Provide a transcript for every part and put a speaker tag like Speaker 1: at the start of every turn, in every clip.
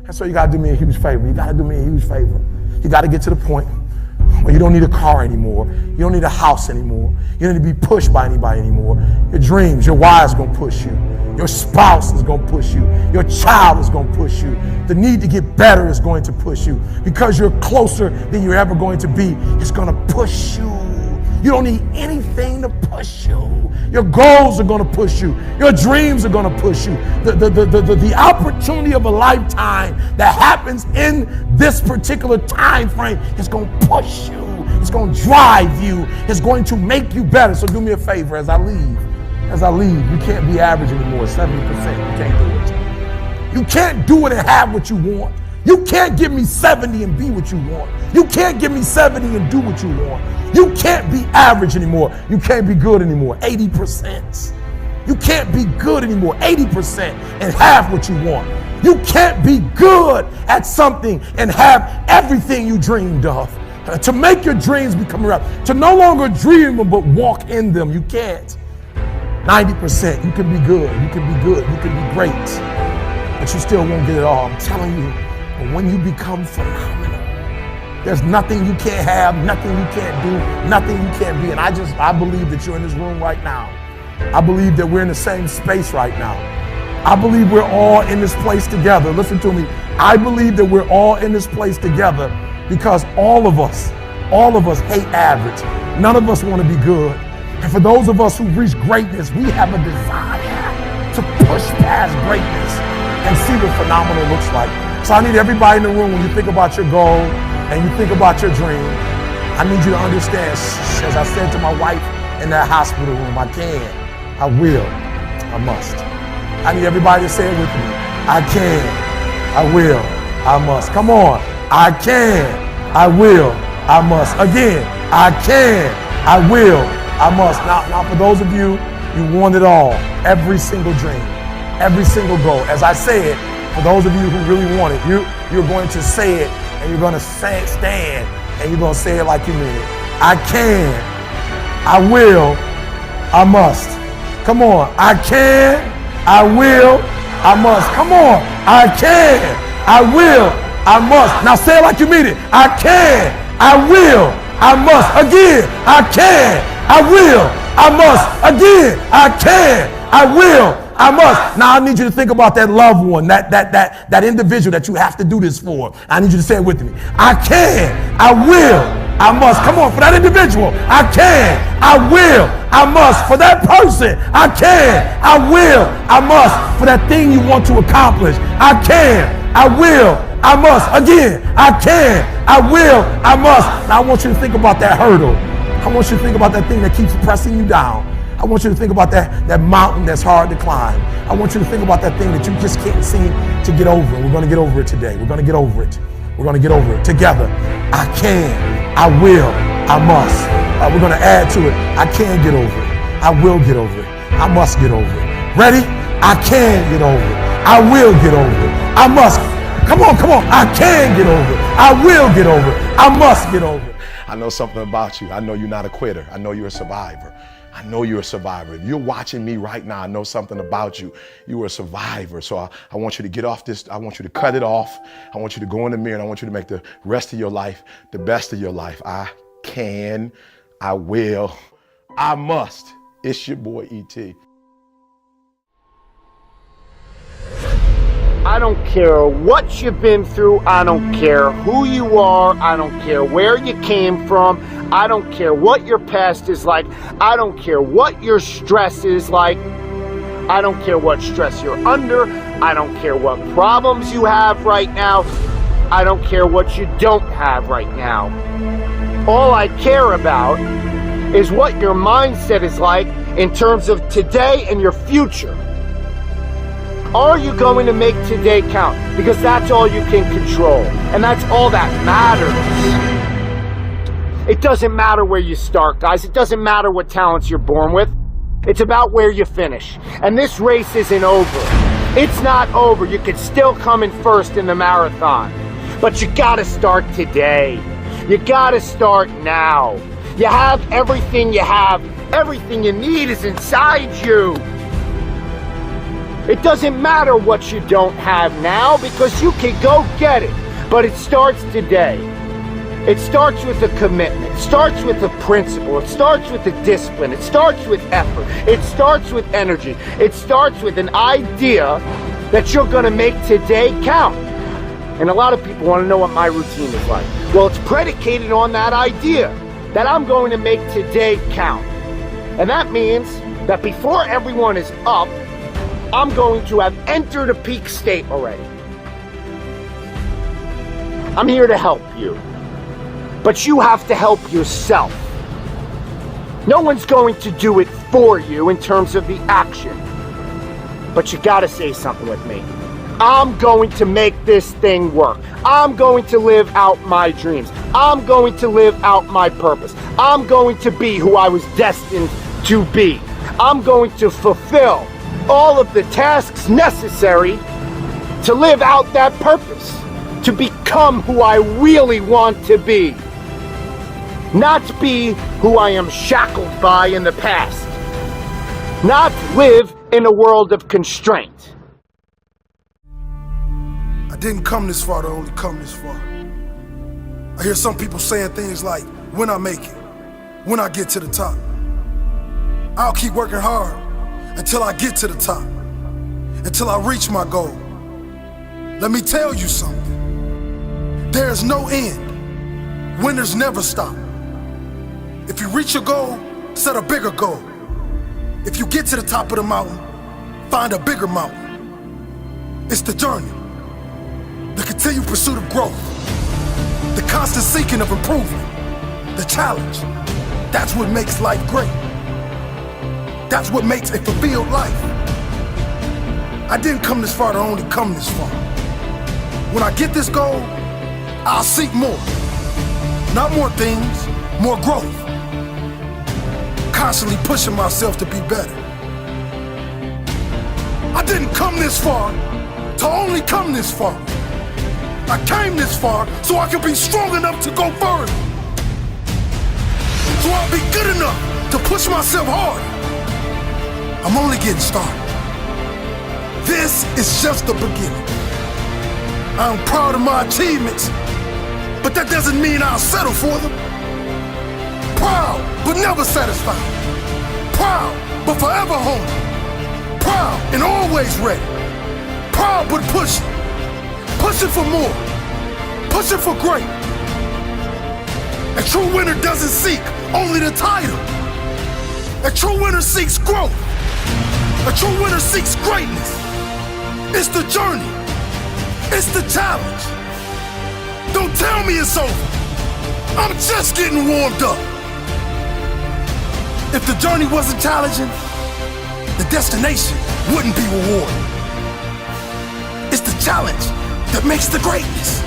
Speaker 1: And so you got to do me a huge favor. You got to do me a huge favor. You got to get to the point where you don't need a car anymore. You don't need a house anymore. You don't need to be pushed by anybody anymore. Your dreams, your wife's going to push you. Your spouse is going to push you. Your child is going to push you. The need to get better is going to push you. Because you're closer than you're ever going to be, it's going to push you. You don't need anything to push you. Your goals are going to push you. Your dreams are going to push you. The opportunity of a lifetime that happens in this particular time frame is going to push you. It's going to drive you. It's going to make you better. So do me a favor as I leave. You can't be average anymore, 70%. You can't do it. You can't do it and have what you want. You can't give me 70 and be what you want. You can't give me 70 and do what you want. You can't be average anymore. You can't be good anymore, 80%. You can't be good anymore, 80% and have what you want. You can't be good at something and have everything you dreamed of. To make your dreams become real, to no longer dream them but walk in them, you can't. 90%, you can be good, you can be good, you can be great, but you still won't get it all. I'm telling you, but when you become phenomenal, there's nothing you can't have, nothing you can't do, nothing you can't be. And I believe that you're in this room right now. I believe that we're in the same space right now. I believe we're all in this place together. Listen to me. I believe that we're all in this place together because all of us hate average. None of us want to be good. And for those of us who reach greatness, we have a desire to push past greatness and see what phenomenal looks like. So I need everybody in the room, when you think about your goal and you think about your dream, I need you to understand, as I said to my wife in that hospital room, I can, I will, I must. I need everybody to say it with me. I can, I will, I must. Come on. I can, I will, I must. Again, I can, I will, I must. Now for those of you, you want it all. Every single dream, every single goal. As I say it, for those of you who really want it, you're going to say it and you're going to stand and you're going to say it like you mean it. I can, I will, I must. Come on. I can, I will, I must. Come on. I can, I will, I must. Now say it like you mean it. I can, I will, I must. Again, I can, I will, I must. Again, I can, I will, I must. Now I need you to think about that loved one, that individual that you have to do this for. I need you to say it with me. I can, I will, I must. Come on, for that individual. I can, I will, I must. For that person, I can, I will, I must. For that thing you want to accomplish, I can, I will, I must. Again, I can, I will, I must. Now I want you to think about that hurdle. I want you to think about that thing that keeps pressing you down. I want you to think about that mountain that's hard to climb. I want you to think about that thing that you just can't seem to get over. And we're going to get over it today. We're going to get over it. We're going to get over it together. I can, I will, I must. We're going to add to it. I can get over it. I will get over it. I must get over it. Ready? I can get over it. I will get over it. I must. Come on. I can get over it. I will get over it. I must get over it. I know something about you. I know you're not a quitter. I know you're a survivor. I know you're a survivor. If you're watching me right now, I know something about you. You are a survivor. So I want you to get off this. I want you to cut it off. I want you to go in the mirror and I want you to make the rest of your life the best of your life. I can, I will, I must. It's your boy E.T.
Speaker 2: I don't care what you've been through. I don't care who you are. I don't care where you came from. I don't care what your past is like. I don't care what your stress is like. I don't care what stress you're under. I don't care what problems you have right now. I don't care what you don't have right now. All I care about is what your mindset is like in terms of today and your future. Are you going to make today count? Because that's all you can control. And that's all that matters. It doesn't matter where you start, guys. It doesn't matter what talents you're born with. It's about where you finish. And this race isn't over. It's not over. You could still come in first in the marathon. But you gotta start today. You gotta start now. You have everything you have. Everything you need is inside you. It doesn't matter what you don't have now because you can go get it. But it starts today. It starts with a commitment. It starts with a principle. It starts with a discipline. It starts with effort. It starts with energy. It starts with an idea that you're going to make today count. And a lot of people want to know what my routine is like. Well, it's predicated on that idea that I'm going to make today count. And that means that before everyone is up, I'm going to have entered a peak state already. I'm here to help you. But you have to help yourself. No one's going to do it for you in terms of the action. But you gotta say something with me. I'm going to make this thing work. I'm going to live out my dreams. I'm going to live out my purpose. I'm going to be who I was destined to be. I'm going to fulfill all of the tasks necessary to live out that purpose, to become who I really want to be. Not be who I am shackled by in the past. Not live in a world of constraint.
Speaker 3: I didn't come this far to only come this far. I hear some people saying things like, when I make it, when I get to the top. I'll keep working hard until I get to the top, until I reach my goal. Let me tell you something. There's no end. Winners never stop. If you reach your goal, set a bigger goal. If you get to the top of the mountain, find a bigger mountain. It's the journey, the continued pursuit of growth, the constant seeking of improvement, the challenge. That's what makes life great. That's what makes a fulfilled life. I didn't come this far to only come this far. When I get this goal, I'll seek more. Not more things, more growth. Constantly pushing myself to be better. I didn't come this far to only come this far. I came this far so I could be strong enough to go further. So I'll be good enough to push myself hard. I'm only getting started. This is just the beginning. I'm proud of my achievements, but that doesn't mean I'll settle for them. Proud, but never satisfied. Proud, but forever hungry. Proud and always ready. Proud, but pushing. Pushing for more. Pushing for great. A true winner doesn't seek only the title. A true winner seeks growth. A true winner seeks greatness. It's the journey. It's the challenge. Don't tell me it's over. I'm just getting warmed up. If the journey wasn't challenging, the destination wouldn't be rewarding. It's the challenge that makes the greatness.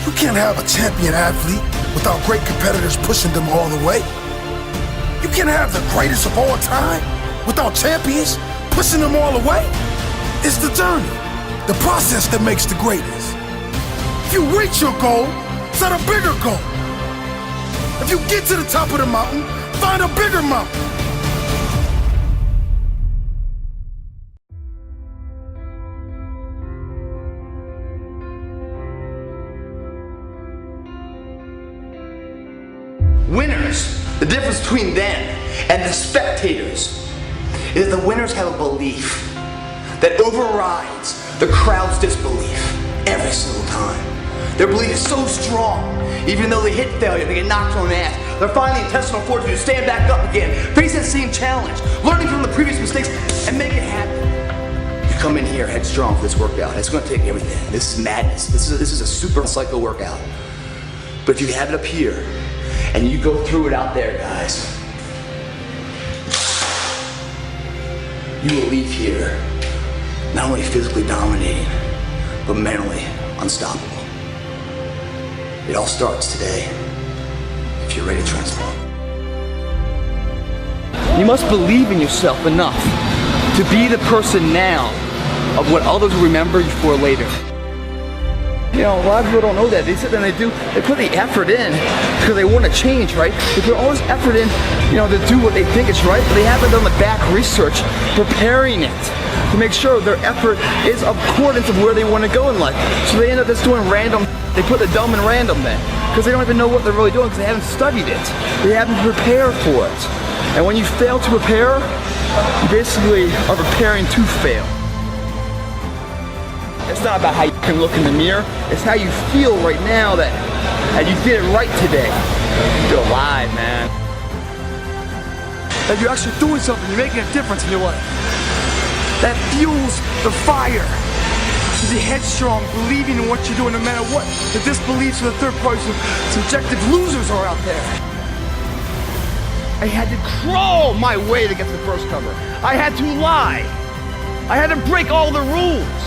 Speaker 3: You can't have a champion athlete without great competitors pushing them all the way. You can't have the greatest of all time without champions pushing them all the way. It's the journey, the process that makes the greatness. If you reach your goal, set a bigger goal. If you get to the top of the mountain, find a bigger mountain.
Speaker 4: Winners, the difference between them and the spectators is the winners have a belief that overrides the crowd's disbelief every single time. Their belief is so strong, even though they hit failure, they get knocked on the ass, they're finding the intestinal fortitude to stand back up again, face that same challenge, learning from the previous mistakes, and make it happen. You come in here headstrong for this workout. It's going to take everything. This is madness. This is a super psycho workout. But if you have it up here, and you go through it out there, guys, you will leave here not only physically dominating, but mentally unstoppable. It all starts today, if you're ready to transform.
Speaker 5: You must believe in yourself enough to be the person now of what others will remember you for later. You know, a lot of people don't know that. They sit there and they put the effort in because they want to change, right? They put all this effort in, you know, to do what they think is right, but they haven't done the back research preparing it. to make sure their effort is accordance of where they want to go in life. So they end up just doing random, they put the dumb in random then, because they don't even know what they're really doing because they haven't studied it. They haven't prepared for it. And when you fail to prepare, you basically are preparing to fail. It's not about how you can look in the mirror, it's how you feel right now that you did it right today. You're alive, man. That you're actually doing something, you're making a difference in your life. That fuels the fire. To be headstrong, believing in what you're doing no matter what the disbeliefs of the third party, subjective losers are out there. I had to crawl my way to get to the first cover. I had to lie. I had to break all the rules.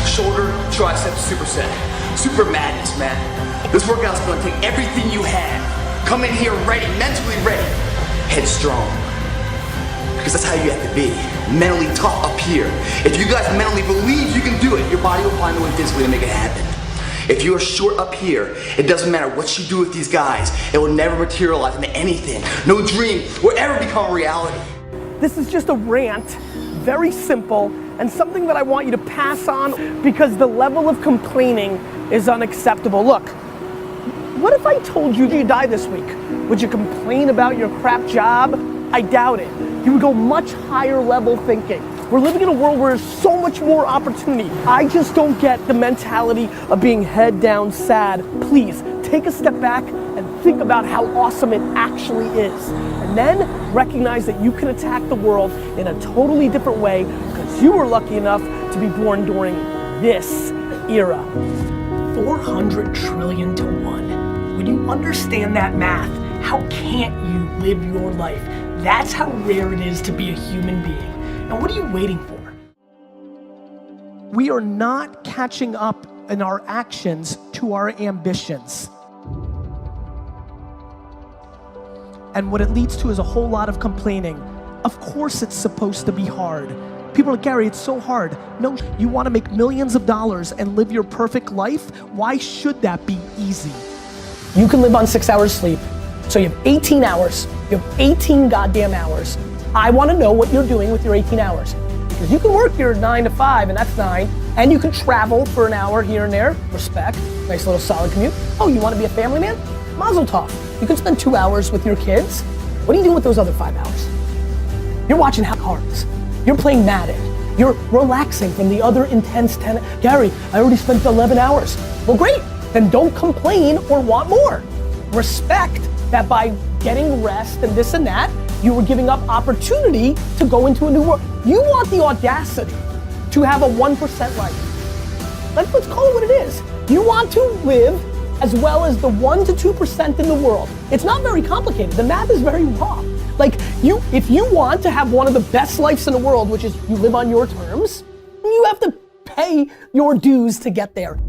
Speaker 4: Shoulder, tricep, superset. Super madness, man. This workout's gonna take everything you have. Come in here ready, mentally ready. Headstrong. Because that's how you have to be. Mentally tough up here. If you guys mentally believe you can do it, your body will find a way physically to make it happen. If you are short up here, it doesn't matter what you do with these guys, it will never materialize into anything. No dream will ever become reality.
Speaker 6: This is just a rant, very simple, and something that I want you to pass on because the level of complaining is unacceptable. Look, what if I told you you die this week? Would you complain about your crap job? I doubt it. You would go much higher level thinking. We're living in a world where there's so much more opportunity. I just don't get the mentality of being head down sad. Please, take a step back and think about how awesome it actually is. And then recognize that you can attack the world in a totally different way because you were lucky enough to be born during this era. 400 trillion to 1. When you understand that math, how can't you live your life? That's how rare it is to be a human being. And what are you waiting for? We are not catching up in our actions to our ambitions. And what it leads to is a whole lot of complaining. Of course it's supposed to be hard. People are like, Gary, it's so hard. No, you want to make millions of dollars and live your perfect life? Why should that be easy? You can live on 6 hours sleep. So you have 18 hours. You have 18 goddamn hours. I want to know what you're doing with your 18 hours. Because you can work your 9 to 5, and that's 9, and you can travel for an hour here and there. Respect. Nice little solid commute. Oh, you want to be a family man? Mazel tov. You can spend 2 hours with your kids. What are you doing with those other 5 hours? You're watching House of Cards. You're playing Madden. You're relaxing from the other intense 10. Gary, I already spent 11 hours. Well, great. Then don't complain or want more. Respect that by getting rest and this and that, you were giving up opportunity to go into a new world. You want the audacity to have a 1% life. Let's call it what it is. You want to live as well as the 1 to 2% in the world. It's not very complicated. The math is very raw. Like if you want to have one of the best lives in the world, which is you live on your terms, you have to pay your dues to get there.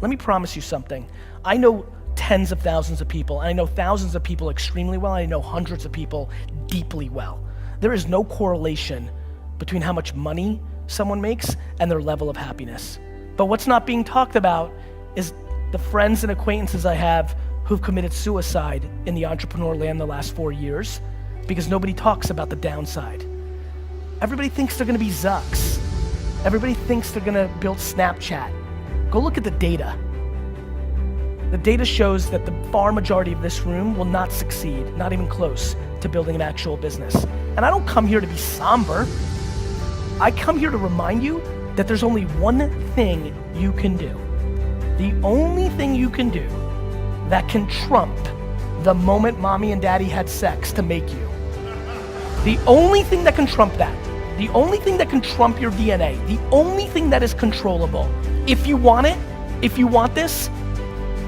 Speaker 6: Let me promise you something. I know tens of thousands of people, and I know thousands of people extremely well, and I know hundreds of people deeply well. There is no correlation between how much money someone makes and their level of happiness. But what's not being talked about is the friends and acquaintances I have who've committed suicide in the entrepreneur land the last 4 years because nobody talks about the downside. Everybody thinks they're gonna be Zucks. Everybody thinks they're gonna build Snapchat. Go look at the data. The data shows that the far majority of this room will not succeed, not even close to building an actual business. And I don't come here to be somber. I come here to remind you that there's only one thing you can do. The only thing you can do that can trump the moment mommy and daddy had sex to make you. The only thing that can trump that, the only thing that can trump your DNA, the only thing that is controllable, if you want it, if you want this,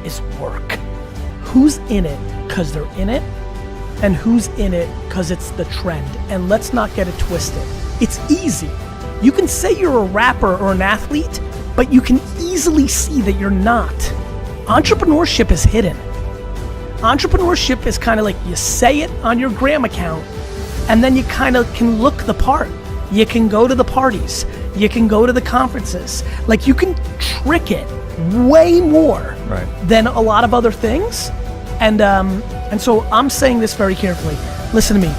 Speaker 6: is work. Who's in it because they're in it, and who's in it because it's the trend. And let's not get it twisted. It's easy. You can say you're a rapper or an athlete, but you can easily see that you're not. Entrepreneurship is hidden. Entrepreneurship is kind of like you say it on your gram account, and then you kind of can look the part. You can go to the parties. You can go to the conferences. Like you can trick it way more than a lot of other things. And so I'm saying this very carefully. Listen to me.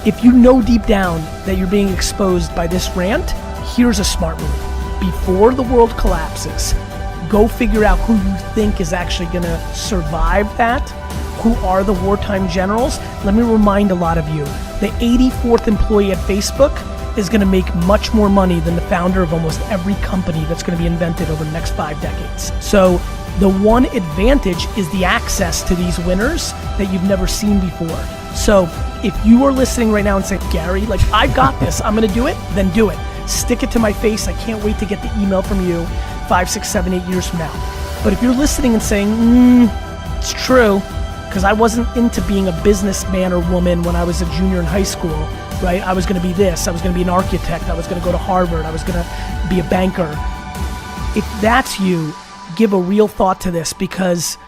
Speaker 6: if you know deep down that you're being exposed by this rant, here's a smart move. Before the world collapses, go figure out who you think is actually gonna survive that. Who are the wartime generals? Let me remind a lot of you, the 84th employee at Facebook is gonna make much more money than the founder of almost every company that's gonna be invented over the next 5 decades. So the one advantage is the access to these winners that you've never seen before. So if you are listening right now and saying, Gary, like, I've got this, I'm gonna do it, then do it. Stick it to my face. I can't wait to get the email from you 5, 6, 7, 8 years from now. But if you're listening and saying, it's true, because I wasn't into being a businessman or woman when I was a junior in high school, right? I was gonna be this, I was gonna be an architect, I was gonna go to Harvard, I was gonna be a banker. If that's you, give a real thought to this, because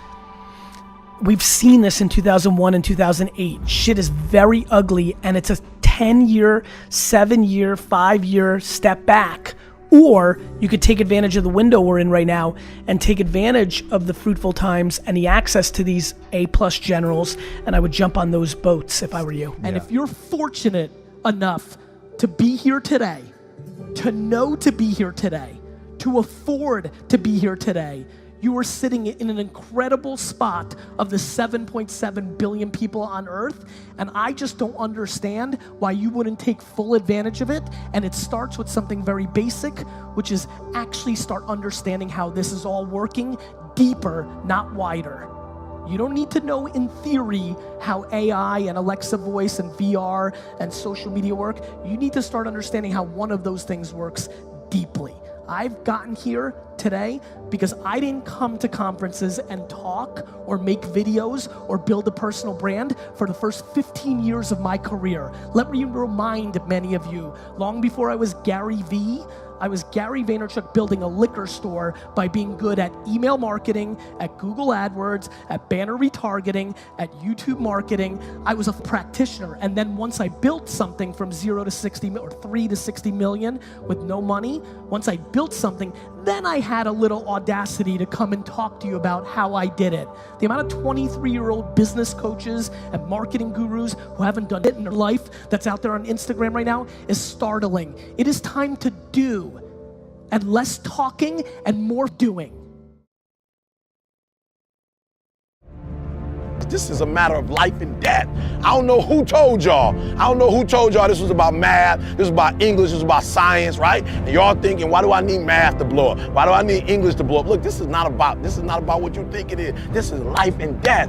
Speaker 6: we've seen this in 2001 and 2008. Shit is very ugly, and it's a 10-year, 7-year, 5-year step back. Or you could take advantage of the window we're in right now and take advantage of the fruitful times and the access to these A-plus generals, and I would jump on those boats if I were you. And if you're fortunate enough to be here today, to know to be here today, to afford to be here today, you are sitting in an incredible spot of the 7.7 billion people on Earth, and I just don't understand why you wouldn't take full advantage of it. And it starts with something very basic, which is actually start understanding how this is all working deeper, not wider. You don't need to know in theory how AI and Alexa voice and VR and social media work. You need to start understanding how one of those things works deeply. I've gotten here today because I didn't come to conferences and talk or make videos or build a personal brand for the first 15 years of my career. Let me remind many of you, long before I was Gary V, I was Gary Vaynerchuk building a liquor store by being good at email marketing, at Google AdWords, at banner retargeting, at YouTube marketing. I was a practitioner. And then once I built something from 0 to 60 or 3 to 60 million with no money, once I built something, then I had a little audacity to come and talk to you about how I did it. The amount of 23-year-old business coaches and marketing gurus who haven't done it in their life that's out there on Instagram right now is startling. It is time to do, and less talking and more doing.
Speaker 1: This is a matter of life and death. I don't know who told y'all. I don't know who told y'all this was about math, this was about English, this was about science, right? And y'all thinking, why do I need math to blow up? Why do I need English to blow up? Look, this is not about what you think it is. This is life and death.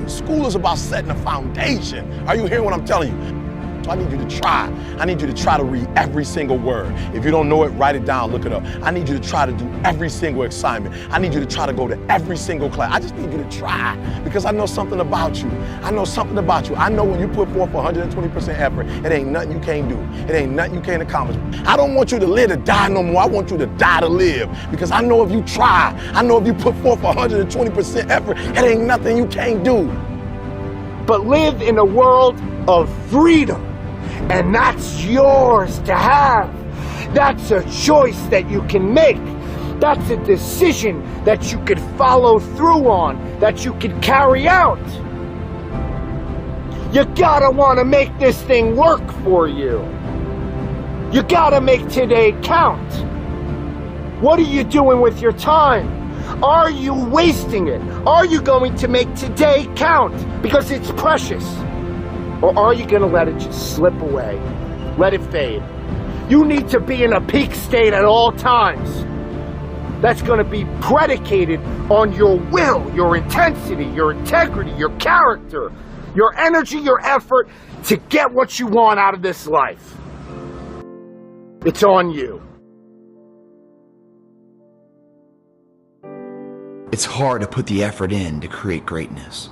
Speaker 1: School is about setting a foundation. Are you hearing what I'm telling you? So I need you to try. I need you to try to read every single word. If you don't know it, write it down, look it up. I need you to try to do every single assignment. I need you to try to go to every single class. I just need you to try, because I know something about you. I know something about you. I know when you put forth 120% effort, it ain't nothing you can't do. It ain't nothing you can't accomplish. I don't want you to live to die no more. I want you to die to live, because I know if you try, I know if you put forth 120% effort, it ain't nothing you can't do.
Speaker 2: But live in a world of freedom. And that's yours to have. That's a choice that you can make. That's a decision that you could follow through on, that you could carry out. You gotta wanna make this thing work for you. You gotta make today count. What are you doing with your time? Are you wasting it? Are you going to make today count because it's precious? Or are you going to let it just slip away? Let it fade. You need to be in a peak state at all times. That's going to be predicated on your will, your intensity, your integrity, your character, your energy, your effort to get what you want out of this life. It's on you.
Speaker 4: It's hard to put the effort in to create greatness.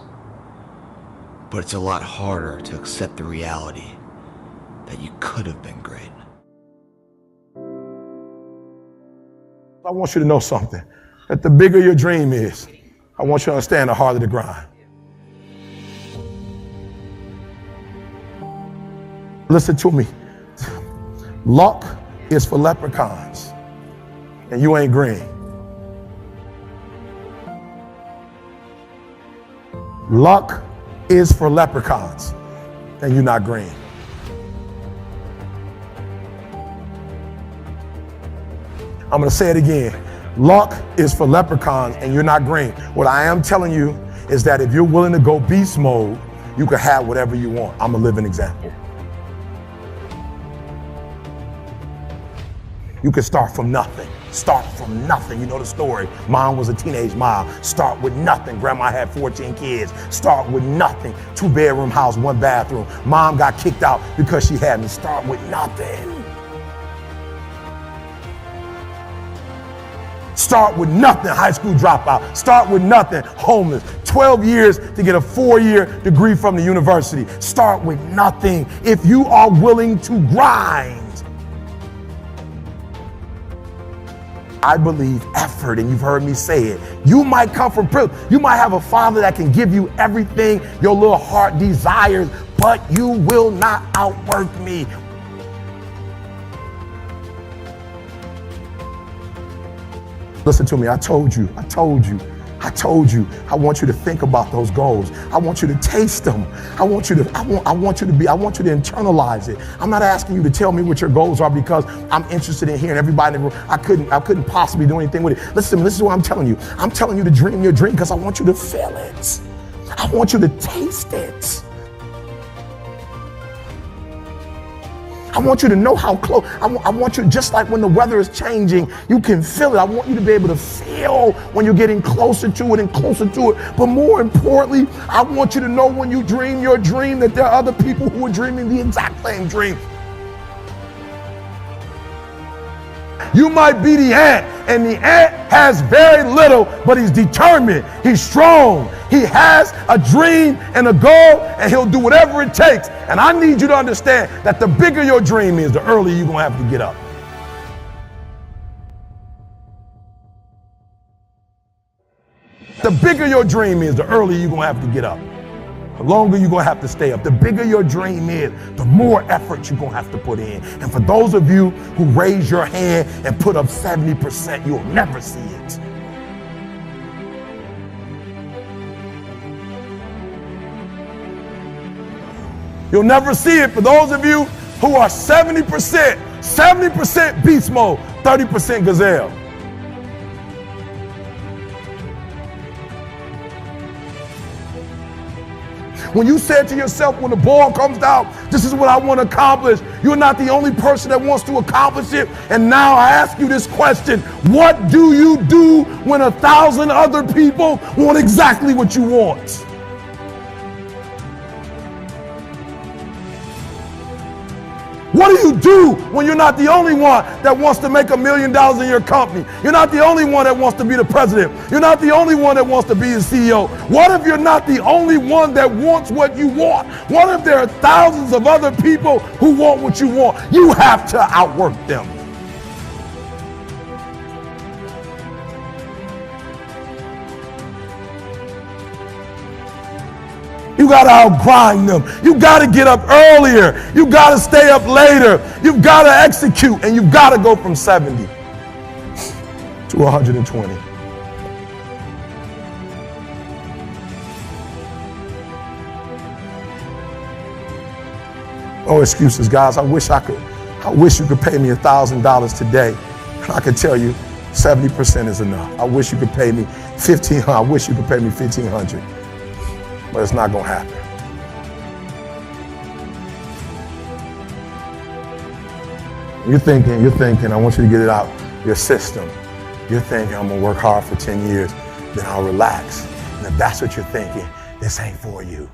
Speaker 4: But it's a lot harder to accept the reality that you could have been great.
Speaker 1: I want you to know something, that the bigger your dream is, I want you to understand the harder the grind. Listen to me. Luck is for leprechauns, and you ain't green. Luck is for leprechauns, and you're not green. I'm gonna say it again. Luck is for leprechauns and you're not green. What I am telling you is that if you're willing to go beast mode, you can have whatever you want. I'm a living example. You can start from nothing. Start from nothing. You know the story. Mom was a teenage mom. Start with nothing. Grandma had 14 kids. Start with nothing. 2-bedroom house, 1 bathroom. Mom got kicked out because she had me. Start with nothing. Start with nothing, high school dropout. Start with nothing, homeless. 12 years to get a 4-year degree from the university. Start with nothing if you are willing to grind. I believe effort, and you've heard me say it. You might come from privilege. You might have a father that can give you everything your little heart desires, but you will not outwork me. Listen to me, I told you. I want you to think about those goals. I want you to taste them. I want you to internalize it. I'm not asking you to tell me what your goals are because I'm interested in hearing everybody in the room. I couldn't possibly do anything with it. Listen to me, this is what I'm telling you. I'm telling you to dream your dream because I want you to feel it. I want you to taste it. I want you to know how close. I want you, just like when the weather is changing, you can feel it. I want you to be able to feel when you're getting closer to it and closer to it. But more importantly, I want you to know when you dream your dream that there are other people who are dreaming the exact same dream. You might be the ant, and the ant has very little, but he's determined, he's strong, he has a dream and a goal, and he'll do whatever it takes. And I need you to understand that the bigger your dream is, the earlier you're gonna have to get up. The bigger your dream is, the earlier you're gonna have to get up. The longer you're gonna have to stay up. The bigger your dream is, the more effort you're gonna have to put in. And for those of you who raise your hand and put up 70%, you'll never see it. You'll never see it. For those of you who are 70% beast mode, 30% gazelle. When you said to yourself, when the ball comes down, this is what I want to accomplish, you're not the only person that wants to accomplish it. And now I ask you this question: what do you do when 1,000 other people want exactly what you want? What do you do when you're not the only one that wants to make $1 million in your company? You're not the only one that wants to be the president. You're not the only one that wants to be the CEO. What if you're not the only one that wants what you want? What if there are thousands of other people who want what you want? You have to outwork them. You gotta outgrind them. You gotta get up earlier. You gotta stay up later. You've gotta execute, and you've gotta go from 70 to 120. No excuses, guys. I wish you could pay me $1,000 today. And I could tell you 70% is enough. I wish you could pay me $1,500. I wish you could pay me $1,500. But it's not gonna happen. You're thinking, I want you to get it out your system. You're thinking, I'm gonna work hard for 10 years, then I'll relax. And if that's what you're thinking, this ain't for you.